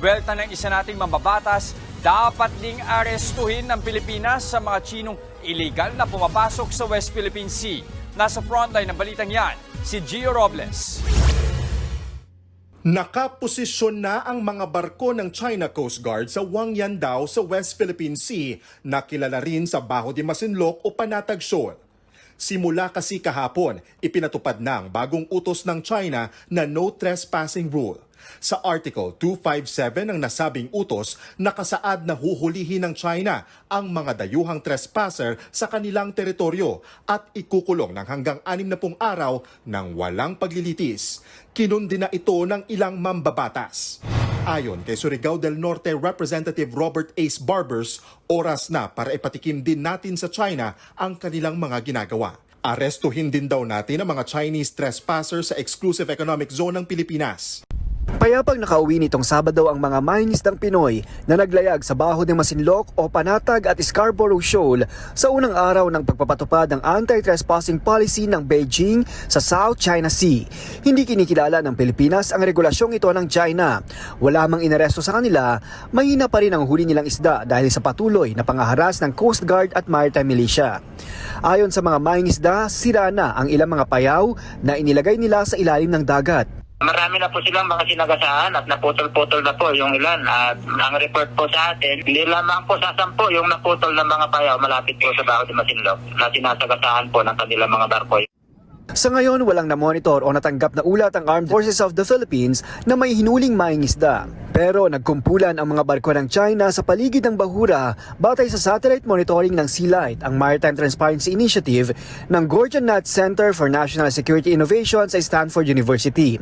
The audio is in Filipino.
buwelta ng isa nating mambabatas, dapat ding arestuhin ng Pilipinas sa mga Chinong illegal na pumapasok sa West Philippine Sea. Nasa frontline ng balitang yan, si Gio Robles. Nakaposisyon na ang mga barko ng China Coast Guard sa Huangyandao sa West Philippine Sea na kilala rin sa Baho de Masinloc o Panatag Shoal. Simula kasi kahapon, ipinatupad na ang bagong utos ng China na no trespassing rule. Sa Article 257 ng nasabing utos, nakasaad na huhulihin ng China ang mga dayuhang trespasser sa kanilang teritoryo at ikukulong ng hanggang 60 araw ng walang paglilitis. Kinundi na ito ng ilang mambabatas. Ayon kay Surigao del Norte Representative Robert Ace Barbers, oras na para ipatikim din natin sa China ang kanilang mga ginagawa. Arestuhin din daw natin ang mga Chinese trespasser sa Exclusive Economic Zone ng Pilipinas. Payapang nakauwi nitong Sabado ang mga mangingisdang Pinoy na naglayag sa Baho de Masinloc o Panatag at Scarborough Shoal sa unang araw ng pagpapatupad ng anti-trespassing policy ng Beijing sa South China Sea. Hindi kinikilala ng Pilipinas ang regulasyong ito ng China. Wala mang inaresto sa kanila, mahina pa rin ang huli nilang isda dahil sa patuloy na pangaharas ng Coast Guard at Maritime Militia. Ayon sa mga mangingisda, sira na ang ilang mga payaw na inilagay nila sa ilalim ng dagat. Marami na po silang mga sinagasaan at naputol-putol na po yung ilan. At ang report po sa atin, hindi lamang po sa 10 yung naputol ng mga payaw malapit po sa Baho de Masinloc na sinasagasaan po ng kanilang mga barko. Sa ngayon, walang na-monitor o natanggap na ulat ang Armed Forces of the Philippines na may hinuling mangingisda. Pero nagkumpulan ang mga barko ng China sa paligid ng bahura batay sa satellite monitoring ng Sealight, ang Maritime Transparency Initiative ng Gordon Nutt Center for National Security Innovation sa Stanford University.